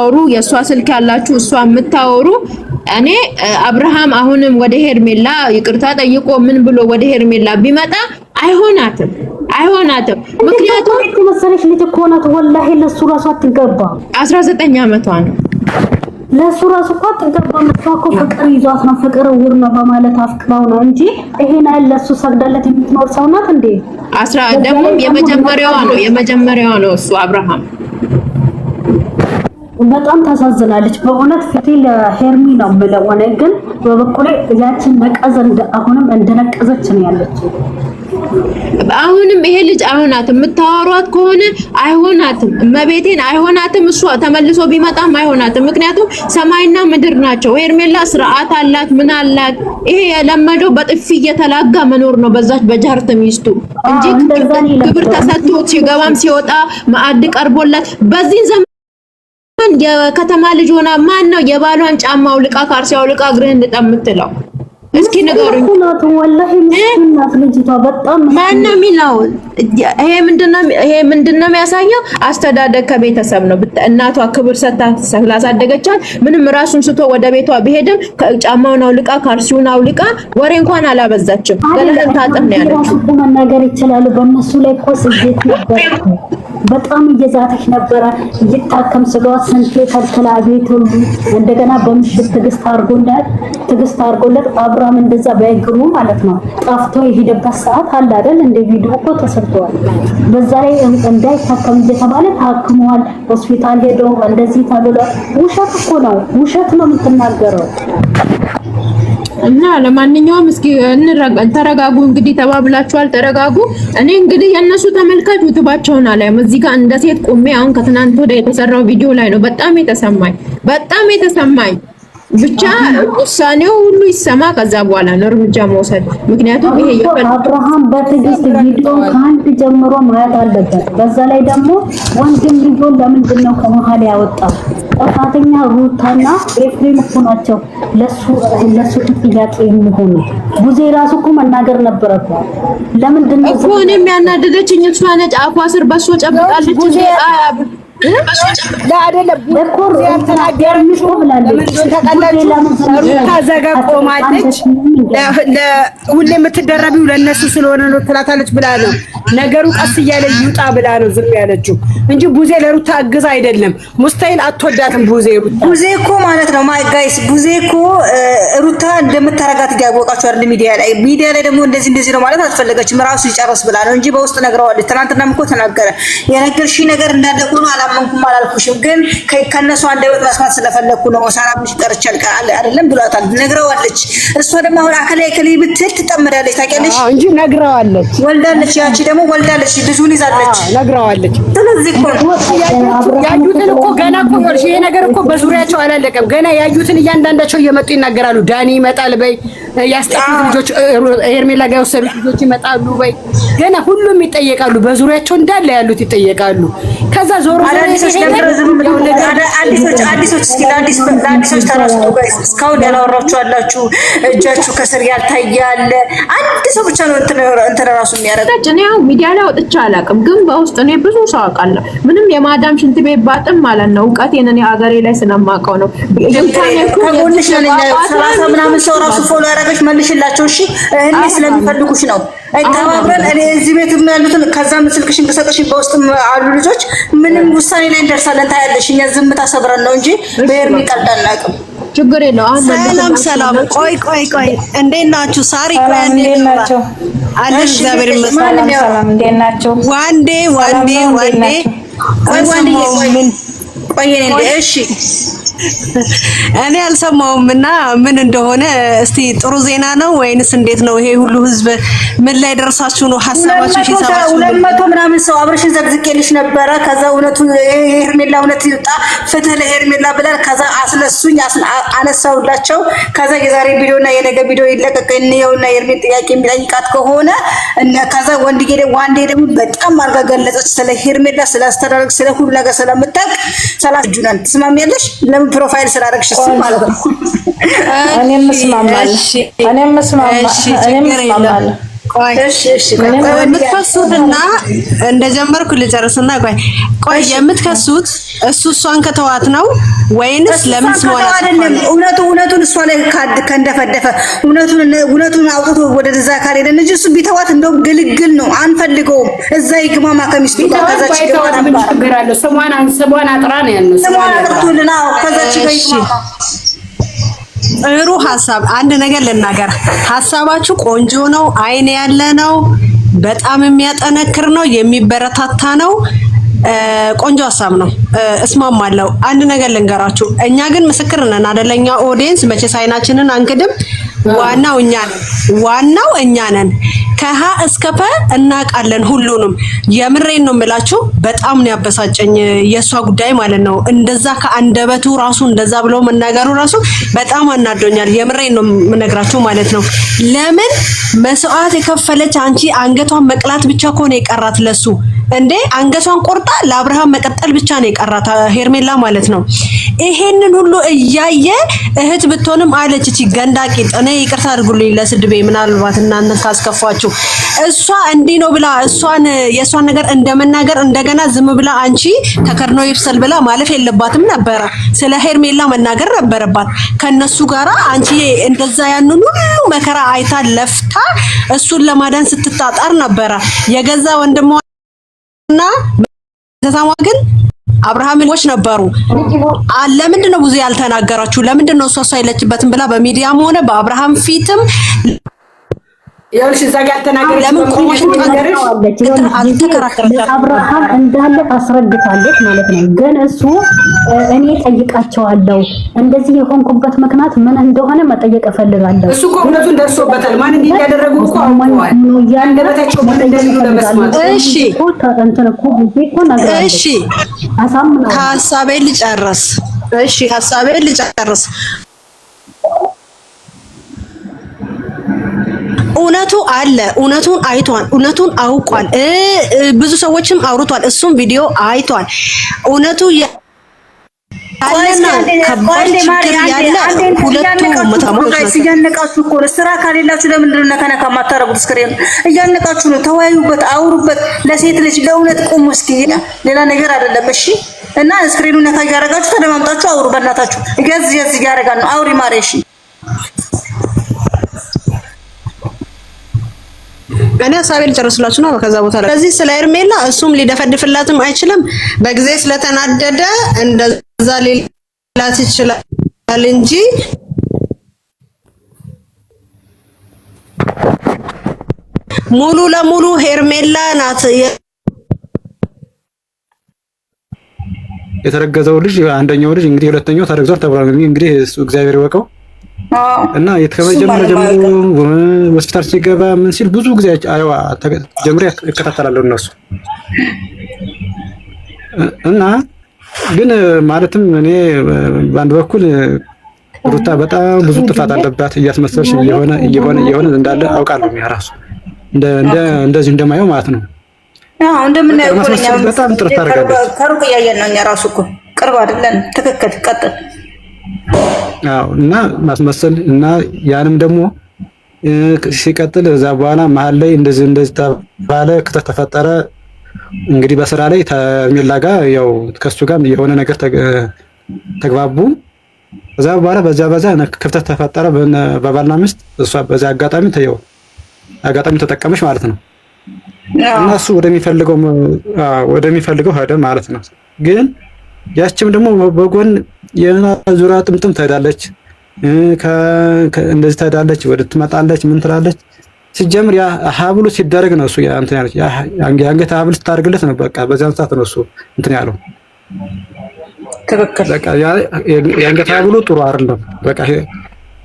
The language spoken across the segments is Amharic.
አውሩ የሷ ስልክ ያላችሁ እሷ የምታወሩ እኔ አብርሃም አሁንም ወደ ሄርሜላ ይቅርታ ጠይቆ ምን ብሎ ወደ ሄርሜላ ቢመጣ አይሆናትም። ምክንያቱም መሰለሽ ልጅ እኮ ናት ወላሂ ለሱ ራሱ አትገባ 19 ዓመቷ ነው። ለሱ ራሱ እኮ አትገባ መስዋዕኮ ፍቅር ይዟት ነው ፍቅር ውር ነው በማለት አፍቅራው ነው እንጂ ይሄን አይደል ለሱ ሰግዳለት የምትኖር ሰው ናት እንዴ? ደግሞ የመጀመሪያዋ ነው እሱ አብርሃም። በጣም ታሳዝናለች በእውነት ፊቴ ለሄርሚ ነው የምለው። እኔ ግን በበኩሌ ያችን ነቀዘ አሁንም እንደነቀዘች ነው ያለችው። አሁንም ይሄ ልጅ አይሆናትም። የምታወሯት ከሆነ አይሆናትም። እመቤቴን አይሆናትም። እሷ ተመልሶ ቢመጣም አይሆናትም። ምክንያቱም ሰማይና ምድር ናቸው። ሄርሜላ ስርዓት አላት ምን አላት። ይሄ የለመደው በጥፊ እየተላጋ መኖር ነው በዛች በጃርት ሚስቱ እንጂ ክብር ተሰጥቶት ሲገባም ሲወጣ ማዕድ ቀርቦላት በዚህ ዘመን የከተማ ልጅ ሆና ማን ነው የባሏን ጫማ አውልቃ ካርሲ አውልቃ እግርህን ልጠምትለው? እስኪ ንገሩኝ። ወላሂ ምስኪናት ልጅቷ በጣም ማን ነው የሚለው? ይሄ ምንድነው የሚያሳየው? አስተዳደግ ከቤተሰብ ነው። እናቷ ክብር ሰጥታ ስላሳደገቻት ምንም ራሱን ስቶ ወደ ቤቷ ቢሄድም ጫማውን አውልቃ ካርሲውን አውልቃ ወሬ እንኳን አላበዛችም። ገለልን ታጥም ነው ያለችው። መናገር ይችላሉ። በእነሱ ላይ እኮ ስደት ነበር። በጣም እየዛተች ነበረ። እየታከም ስጋዋ ስንቴ ከልከላ ቤት ሁሉ እንደገና በምሽት ትግስት አድርጎለት አብርሃም እንደዛ በእግሩ ማለት ነው ጣፍቶ የሄደበት ሰዓት አለ አይደል? እንደ ቪዲዮ እኮ ተሰርቷል። በዛ ላይ እንዳይታከም እየተባለ ታክሟል። ሆስፒታል ሄዶ እንደዚህ ተብሎ ውሸት እኮ ነው። ውሸት ነው የምትናገረው። እና ለማንኛውም እስኪ ተረጋጉ። እንግዲህ ተባብላችኋል፣ ተረጋጉ። እኔ እንግዲህ የነሱ ተመልካች ዩቲዩባቸውን አላየም። እዚህ ጋር እንደ ሴት ቆሜ አሁን ከትናንት ወዲያ የተሰራው ቪዲዮ ላይ ነው በጣም የተሰማኝ ብቻ ውሳኔው ሁሉ ይሰማ። ከዛ በኋላ ነው እርምጃ መውሰድ። ምክንያቱም ይሄ አብርሃም በትዕግስት ቪዲዮ ከአንድ ጀምሮ ማየት አለበት። በዛ ላይ ደግሞ ወንድም ልጅ ለምንድን ነው ከመሀል ያወጣው? ጥፋተኛ ሩታና ኤፍሬም እኮ ናቸው። ለሱ ጥያቄ የሚሆኑ ጉዜ ራሱ እኮ መናገር ነበረበት። ለምንድን ነው እኮ እኔም ያናደደችኝ እሷ ነች። አፏ ስር በሶ ጨብጣለች እንዴ ለአደለም በኮር ያልተናገረች ታዘጋ ቆማለች። ሁሌ የምትደረቢው ለነሱ ስለሆነ ነው ትላታለች ብላ ነው ነገሩ ቀስ እያለ ይውጣ ብላ ነው ዝም ያለችው እንጂ ቡዜ ለሩታ አግዛ አይደለም። ሙስታይል አትወዳትም ቡዜ እኮ ማለት ነው። ማይ ጋይስ ቡዜ እኮ ሩታ እንደምታረጋት ያወቃችሁ አይደል? ሚዲያ ላይ ደግሞ እንደዚህ ነው ማለት አልፈለገችም። ራሱ ይጨርስ ብላ ነው እንጂ በውስጥ ነግረዋለች። ትናንትናም እኮ ተናገረ። የነገርሽ ነገር እንዳለ ሆኖ አላመንኩም አላልኩሽም፣ ግን ከነሱ አንደበት መስማት ስለፈለኩ ነው ሳላምንሽ ቀርቻል አይደለም ብሏታል። ነግረዋለች። እሷ ደግሞ አሁን አከላይ ብትል ትጠመዳለች። ታውቂያለሽ እንጂ ነግረዋለች። ወልዳለች። ያቺ ደግሞ ወልዳለች፣ ልጁን ይዛለች። ነግረዋለች። ስለዚህ ያዩትን እኮ ገና እኮ ይሄ ነገር እኮ በዙሪያቸው አላለቀም። ገና ያዩትን እያንዳንዳቸው እየመጡ ይናገራሉ። ዳኒ ይመጣል በይ፣ ያስጠፉት ልጆች ሄርሜላ ጋር የወሰዱት ልጆች ይመጣሉ በይ። ገና ሁሉም ይጠየቃሉ። በዙሪያቸው እንዳለ ያሉት ይጠየቃሉ። ከዛ ዞሮ አዲሶች እስኪ ለአዲሶች ተራስቶ ጋይስ እስካሁን ያላወራችሁ አላችሁ። እጃችሁ ከስር ያልታያለ አንድ ሰው ብቻ ነው እንትን ራሱ የሚያደርግ። እኔ ያው ሚዲያ ላይ ወጥቼ አላውቅም፣ ግን በውስጥ እኔ ብዙ ሰው አውቃለሁ። ምንም የማዳም ሽንት ቤት ባጥም ማለት ነው እውቀቴን እኔ ሀገሬ ላይ ስለማውቀው ነው። ከጎንሽ ነኝ። 30 ምናምን ሰው ራሱ ፎሎ ያደረገች መልሽላቸው። እሺ እኔ ስለሚፈልጉሽ ነው። ተባብረን እኔ እዚህ ቤት ያሉትን ከዛ ስልክሽን ከሰጠሽኝ በውስጥም አሉ ልጆች ምንም ውሳኔ ላይ እንደርሳለን። ታያለሽ። እኛ ዝምታ ሰብረን ነው እንጂ በሄርሚ ቀልድ አናውቅም። ችግር የለው። ሰላም። ቆይ እንዴት ናችሁ? ሳሪ ቆይ እንዴት ናችሁ? አለሽ እግዚአብሔር ይመስገን። ሰላም እንዴት ናችሁ? ዋንዴ ቆይ እሺ እኔ አልሰማውም እና ምን እንደሆነ እስቲ ጥሩ ዜና ነው ወይንስ እንዴት ነው? ይሄ ሁሉ ህዝብ ምን ላይ ደርሳችሁ ነው? ሐሳባችሁ ሲሰባችሁ 200 ምናምን ሰው አብረሽን ዘግዝቄልሽ ነበረ። ከዛ እውነቱ ሄርሜላ እውነት ይውጣ ፍትህ ለሄርሜላ ብለን ከዛ አስነሱኝ አነሳውላቸው። ከዛ የዛሬ ቪዲዮና የነገ ቪዲዮ ይለቀቅ እንየውና የሄርሜላ ጥያቄ የሚጠይቃት ከሆነ ከዛ ዋንዴ ደግሞ በጣም አርጋ ገለጸች ስለ ሄርሜላ ስለ አስተዳደግ ስለ ሁሉ ነገር ስለምታውቅ 30 ጁናን ትስማሚያለሽ? ለምን ፕሮፋይል ስላደረግሽ እሱ ማለት ነው። እኔም እስማማለሁ። የምትከሱትና እንደጀመርኩ ልጨርስና ቆይ የምትከሱት እሷን ከተዋት ነው ወይንስ ለምን ስሞላ አይደለም? እውነቱን እሷ ላይ ከንደፈደፈ እውነቱን አውጥቶ ወደ እዛ ካልሄደ እንጂ እሱ ቢተዋት እንደው ግልግል ነው። አንፈልገውም። እዛ ይግማማ ከሚስቱ ጋር ከዛች ጋር ምን ችግር አለው? ስሟን አጥራ ነው ያለው። ስሟን አጥርቶልና ከዛች ጋር ይግማማ። ጥሩ ሐሳብ። አንድ ነገር ልናገር። ሐሳባችሁ ቆንጆ ነው፣ አይን ያለ ነው፣ በጣም የሚያጠነክር ነው፣ የሚበረታታ ነው። ቆንጆ ሐሳብ ነው፣ እስማማለሁ። አንድ ነገር ልንገራችሁ። እኛ ግን ምስክር ነን አይደል? እኛ ኦዲየንስ መቼስ አይናችንን አንክድም። ዋናው እኛ ነን። ከሀ እስከ ፐ እናውቃለን ሁሉንም። የምሬን ነው የምላችሁ። በጣም ነው ያበሳጨኝ የሷ ጉዳይ ማለት ነው። እንደዛ ከአንደበቱ ራሱ እንደዛ ብሎ መናገሩ ራሱ በጣም አናዶኛል። የምሬን ነው የምነግራችሁ ማለት ነው። ለምን መስዋዕት የከፈለች አንቺ አንገቷን መቅላት ብቻ ከሆነ የቀራት ለሱ እንዴ? አንገቷን ቆርጣ ለአብርሃም መቀጠል ብቻ ነው የቀራት ሄርሜላ ማለት ነው። ይሄንን ሁሉ እያየ እህት ብትሆንም አለች እቺ ገንዳቂ እኔ ይቅርታ አድርጉልኝ ለስድቤ ምናልባት እናንተ ካስከፋችሁ። እሷ እንዲህ ነው ብላ የእሷን ነገር እንደመናገር እንደገና ዝም ብላ አንቺ ተከርኖ ይብሰል ብላ ማለፍ የለባትም ነበረ። ስለ ሄርሜላ መናገር ነበረባት። ከነሱ ጋራ አንቺ እንደዛ ያንኑ ሁሉ መከራ አይታ ለፍታ እሱን ለማዳን ስትጣጣር ነበረ። የገዛ ወንድሟና ተሳማ ግን አብርሃም ልጆች ነበሩ። ለምንድን ነው ብዙ ያልተናገራችሁ? ለምንድን ነው እሷ የለችበትም ብላ በሚዲያም ሆነ በአብርሃም ፊትም ያልሽ እዛ ጋር ተናገረች። ለምን ቆመሽ አልተከራከረችም? አብርሃም እንዳለ አስረግታለች ማለት ነው። ግን እሱ እኔ ጠይቃቸዋለሁ እንደዚህ የሆንኩበት ምክንያት ምን እንደሆነ መጠየቅ እፈልጋለሁ። እሱ እኮ እውነቱን ደርሶበታል። ማን እንዲያደረጉ እኮ አውቀዋል። ያንደበታቸው ምን እንደሚሉ ለመስማት እሺ ሀሳቤን ልጨርስ። እውነቱ አለ። እውነቱን አይቷል። እውነቱን አውቋል። ብዙ ሰዎችም አውርቷል። እሱም ቪዲዮ አይቷል። እውነቱ እያነቃችሁ እኮ ነው። ስራ ከሌላችሁ ለምንድን ነው ነካ የማታረጉት? ስክሪን እያነቃችሁ ነው። ተወያዩበት፣ አውሩበት። ለሴት ልጅ ለእውነት ቁሙ እስኪ። ሌላ ነገር አይደለም። እሺ። እና ስክሪኑን ነካ እያረጋችሁ ተደማምጣችሁ አውሩ። በእናታችሁ ገዝ እያረጋል ነው። አውሪ ማሬ። እሺ። እኔ ሀሳቤን ልጨርስላችሁ ነው ከዛ ቦታ ላይ። ስለዚህ ስለ ሄርሜላ እሱም ሊደፈድፍላትም አይችልም። በጊዜ ስለተናደደ እንደዛ ሊላት ይችላል እንጂ ሙሉ ለሙሉ ሄርሜላ ናት የተረገዘው ልጅ። አንደኛው ልጅ እንግዲህ ሁለተኛው ተረግዟል ተብሏል። እንግዲህ እሱ እግዚአብሔር ይወቀው። እና የተከመጀመረ ጀምሮ ሆስፒታል ሲገባ ምን ሲል ብዙ ጊዜ ጀምሬ እከታተላለሁ እነሱ እና ግን ማለትም እኔ በአንድ በኩል ሩታ በጣም ብዙ ጥፋት አለባት እያስመሰልሽ እየሆነ እንዳለ አውቃለሁ። ያራሱ እንደዚህ እንደማየው ማለት ነው። እንደምናየው በጣም ጥርት አደርጋለሁ። ከሩቅ እያየን ነው። እኛ ራሱ እኮ ቅርብ አይደለን። ትክክል። ቀጥል። እና ማስመሰል እና ያንም ደግሞ ሲቀጥል እዛ በኋላ መሀል ላይ እንደዚህ ተባለ፣ ክተት ተፈጠረ። እንግዲህ በስራ ላይ ሄርሜላ ጋር ያው ከሱ ጋር የሆነ ነገር ተግባቡ። እዛ በኋላ በዛ ክፍተት ተፈጠረ በባልና ሚስት። እሷ በዛ አጋጣሚ ተጠቀመች ማለት ነው። እና እሱ ወደሚፈልገው ሄደ ማለት ነው። ግን ያችም ደግሞ በጎን የዙራ ጥምጥም ትሄዳለች፣ እንደዚህ ትሄዳለች፣ ወደ ትመጣለች፣ ምን ትላለች። ሲጀምር ያ ሀብሉ ሲደረግ ነው እሱ እንትን ያለች የአንገት ሀብል ስታደርግለት ነው። በቃ በዚያን ሰዓት ነው እሱ እንትን ያለው። ትክክል። በቃ የአንገት ሀብሉ ጥሩ አይደለም። በቃ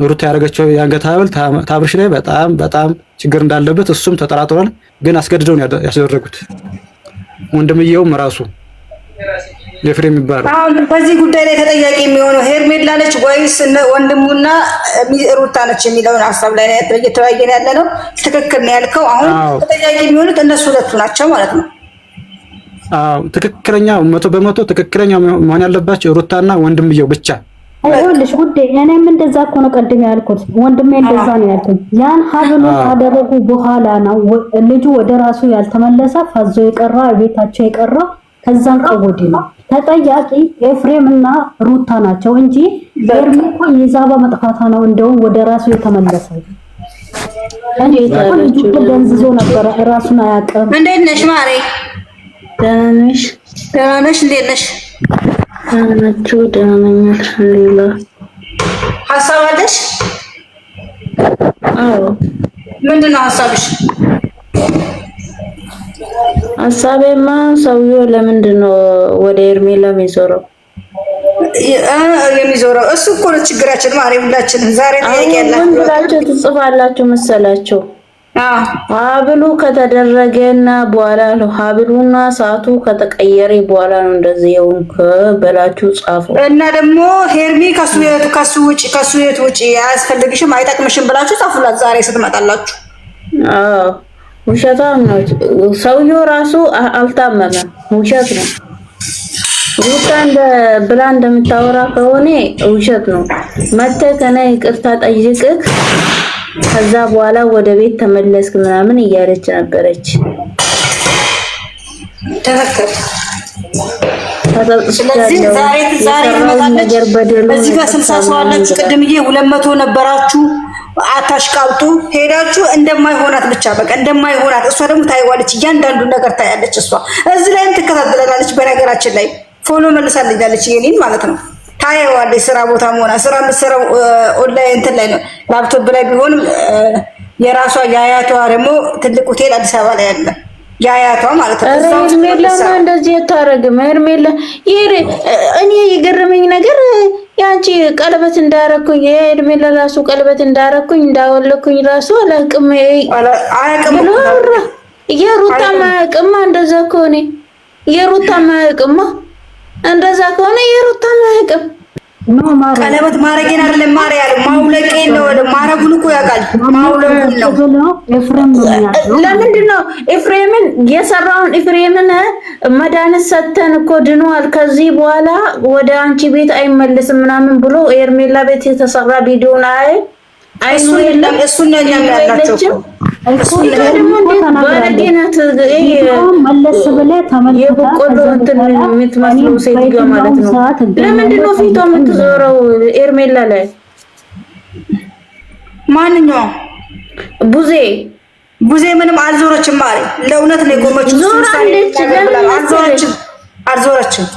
ሩት ያደረገችው የአንገት ሀብል ታብርሽ ላይ በጣም ችግር እንዳለበት እሱም ተጠራጥሯል። ግን አስገድደው ነው ያስደረጉት። ወንድምየውም ራሱ የፍሬም ይባላል። አሁን በዚህ ጉዳይ ላይ ተጠያቂ የሚሆነው ሄርሜላ ነች ወይስ ወንድሙና ሩታ ነች የሚለውን ሀሳብ ላይ እየተወያየን ያለ ነው። ትክክል ነው ያልከው። አሁን ተጠያቂ የሚሆኑት እነሱ ሁለቱ ናቸው ማለት ነው። ትክክለኛ 100% ትክክለኛ መሆን ያለባቸው ሩታና ወንድምየው ብቻ አይሆንልሽ ውዴ። እኔም እንደዛ እኮ ነው ቀድም ያልኩት፣ ወንድሜ እንደዛ ነው ያልኩት። ያን ሀብሉ ካደረጉ በኋላ ነው ልጁ ወደ ራሱ ያልተመለሰ ፈዞ የቀራ ቤታቸው የቀራ። ከዛን ቀወዲ ነው ተጠያቂ ኤፍሬም እና ሩታ ናቸው እንጂ ኤርሚ እኮ የዛባ መጥፋታ ነው እንደውም ወደ ራሱ የተመለሰ እንጂ ደንዝዞ ነበር፣ ራሱን አያውቅም። እንዴት ነሽ ማሬ? ደህና ነሽ? ደህና ነሽ? እንዴት ነሽ? ደህና ነኝ አልሐምዱሊላህ። ሀሳብ አለሽ? አዎ። ምንድን ነው ሀሳብሽ? ሀሳቤማ ሰውዬው ለምንድን ነው ወደ ኤርሜላ የሚዞረው? የሚዞረው እሱ እኮ ነው ችግራችን ማሬ። ሁላችንም ዛሬ ጥያቄ ያላችሁ ምን ብላችሁ ትጽፋላችሁ መሰላችሁ? ሀብሉ ከተደረገና በኋላ ነው ሀብሉና ሰዓቱ ከተቀየረ በኋላ ነው እንደዚህ የሆንክ በላችሁ ጻፉ። እና ደግሞ ሄርሚ ከሱ ውጪ አያስፈልግሽም አይጠቅምሽም ብላችሁ ጻፉላት ዛሬ ስትመጣላችሁ። አዎ ውሸታም ነው ሰውዬው ራሱ አልታመመም፣ ውሸት ነው። ሩታ ብላ እንደምታወራ ከሆነ ውሸት ነው። መተህ ከእኔ ይቅርታ ጠይቅህ ከዛ በኋላ ወደ ቤት ተመለስክ ምናምን እያለች ነበረች። ስለዚህ ዛሬ ትመጣለች። እዚህ ጋር 60 ሰው አላችሁ። ቅድምዬ 200 ነበራችሁ። አታሽቃብጡ። ሄዳችሁ እንደማይሆናት ብቻ በቃ እንደማይሆናት። እሷ ደግሞ ታይዋለች፣ እያንዳንዱ ነገር ታያለች። እሷ እዚህ ላይም ትከታተላለች። በነገራችን ላይ ፎሎ መልሳልኛለች የኔን ማለት ነው። ታየዋለች። ስራ ቦታ ሆና ስራ የምትሰራው ኦንላይን እንትን ላይ ነው፣ ላፕቶፕ ላይ ቢሆንም የራሷ የአያቷ ደግሞ ትልቅ ሆቴል አዲስ አበባ ላይ ያለ የአያቷ ማለት ነው። ሄርሜላማ እንደዚህ አታረግም። ሄርሜላ እኔ የገረመኝ ነገር ያንቺ ቀለበት እንዳረኩኝ የሄርሜላ ራሱ ቀለበት እንዳረኩኝ እንዳወለኩኝ ራሱ አላቅም ብሎ የሩታ ማያቅማ እንደዛ ከሆነ የሩታ ማያቅማ እንደዛ ከሆነ የሩታ ማያቅም ቀለበት ማረጌን አይደለም ማረ ያለው ማውለቄን ነው። ማረጉን እኮ ያውቃል። ማውለቁን ነው። ለምንድን ነው ኤፍሬምን የሰራውን ኤፍሬምን መድኃኒት ሰተን እኮ ድኗል፣ ከዚህ በኋላ ወደ አንቺ ቤት አይመለስም ምናምን ብሎ ኤርሜላ ቤት የተሰራ ቪዲዮን አይሱ የለም እሱን ነው ያላቸው መለስ ብለህ ተመልከታ የምትመስለው ሴትዮ ማለት ነው። ለምንድን ነው ፊቷ የምትዞረው ኤርሜላ ላይ? ማንኛው ቡዜ ምንም አልዞረችም ማለት ለእውነት ነው የቆመችው። አልዞረችም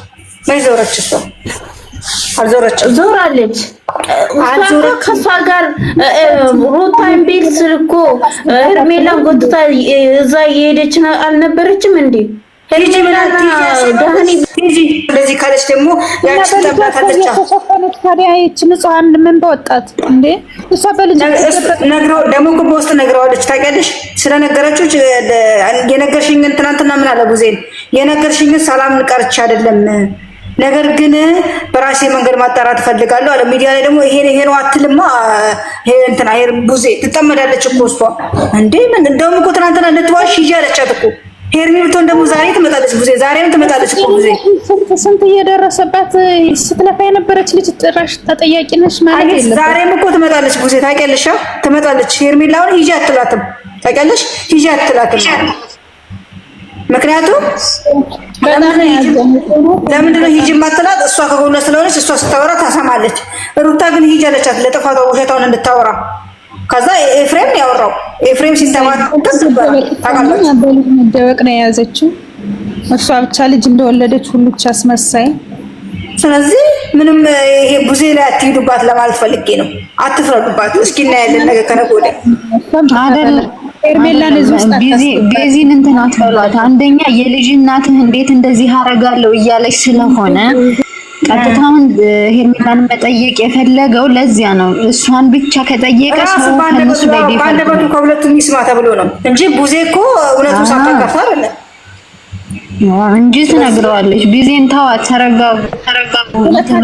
ዞራለች። ከሷ ጋር ሩታን ቤት ስልኮ ሄርሜላን ጎትታ እዛ እየሄደች አልነበረችም እንዴ? እንደዚህ ካለች ደግሞ ያቺ ተብላታለች። ታዲያ ይህች ንጹሃን ምን በወጣት እንዴ? እሷ በልጅ ነግረው ደግሞ እኮ በውስጥ ነግረዋለች። ታውቂያለሽ? ስለነገረችው የነገርሽኝን ትናንትና ምን አለ ቡዜን የነገርሽኝን ሰላም ቀርቼ አይደለም ነገር ግን በራሴ መንገድ ማጣራት ፈልጋለሁ አለ። ሚዲያ ላይ ደግሞ ይሄ ነው አትልማ። እንትና ቡዜ ትጠመዳለች እኮ እሷ እንዴ። ምን እንደውም እኮ ትናንትና ልትዋሽ ሂጂ አለቻት እኮ ሄርሚ ብትሆን ደግሞ ዛሬ ትመጣለች። ቡዜ ዛሬም ትመጣለች እኮ ቡዜ ስንት እየደረሰባት ስትለፋ የነበረች ልጅ ጥራሽ ተጠያቂ ነሽ ማለት የለም። ዛሬም እኮ ትመጣለች ቡዜ ታውቂያለሽ? ትመጣለች። ሄርሜላውን ሂጂ አትላትም። ታውቂያለሽ? ሂጂ አትላትም። ምክንያቱም ለምንድን ነው ሂጂ ማትላት? እሷ ከጎኗ ስለሆነች እሷ ስታወራ ታሰማለች። ሩታ ግን ሂጂ አለቻት ለጥፋቷ ውሸታውን እንድታወራ። ከዛ ኤፍሬም ያወራው ኤፍሬም ሲሰማት መደበቅ ነው የያዘችው። እሷ ብቻ ልጅ እንደወለደች ሁሉ ብቻ አስመሳይ። ስለዚህ ምንም ይሄ ቡዜ ላይ አትሄዱባት ለማለት ፈልጌ ነው። አትፍረዱባት። እስኪ እናያለን ነገ ከነገ ወዲያ አይደል ኤርሜላን ቤዚን እንትን አትበሏት። አንደኛ የልጅ እናትህ እንዴት እንደዚህ አረጋለሁ እያለች ስለሆነ ቀጥታውን ሄርሜላን መጠየቅ የፈለገው ለዚያ ነው። እሷን ብቻ ከጠየቀ ሰው ከነሱ ላይ ባንደበቱ ከሁለቱም ይስማ ተብሎ ነው እንጂ ቡዜ እኮ እውነቱን ሳታካፋ አይደለም እንጂ ትነግረዋለች። ቢዜን ተዋት፣ ተረጋጉ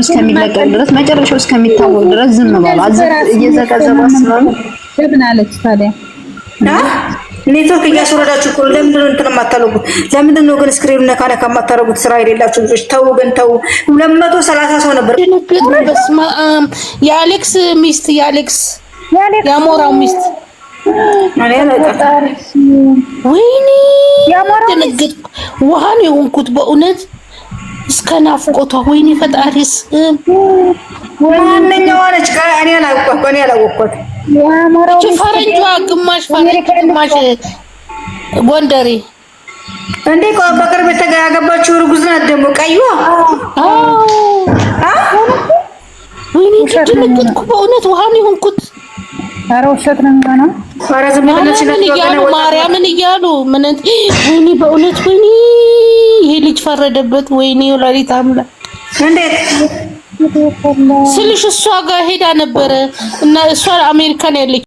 እስከሚለቀቅ ድረስ መጨረሻው እስከሚታወቅ ድረስ ዝም በሉ። እየዘቀዘቀ ስለሆነ ምን አለች ታዲያ? ኔትወርክ እያስወረዳችሁ እኮ ለምንድን ነው እንትን የማታደርጉት? ለምንድን ነው ግን ስክሪን ነካ ነካ የማታደርጉት? ስራ የሌላችሁ ልጆች ተው፣ ግን ተው። 230 ሰው ነበር። በስመ አብ የአሌክስ ሚስት የአሞራው ሚስት ወይኔ ደነገጥኩ። ውሃን የሆንኩት በእውነት እስከ ናፍቆቷ። ወይኔ ፈጣሪስ ማንኛዋ ነች? እኔ አላወቅኳት። እቺ ፈረንጇ ግማሽ ፈረንጅ ግማሽ ጎንደሬ እንዴ በቅርብ ያገባችው እርጉዝ ናት ደግሞ ቀይዋ። ወይኔ ደነገጥኩ በእውነት ውሃን የሆንኩት። ኧረ ውሸት ነው የሚሆነው። ኧረ ዝም ብለሽ እያሉ ማርያምን እያሉ ምን ወይኔ በእውነት ወይኔ ይሄ ልጅ ፈረደበት። ወይኔ ወላዲተ አምላክ እንዴት ስልሽ እሷ ጋር ሄዳ ነበረ እና እሷ አሜሪካን ያለች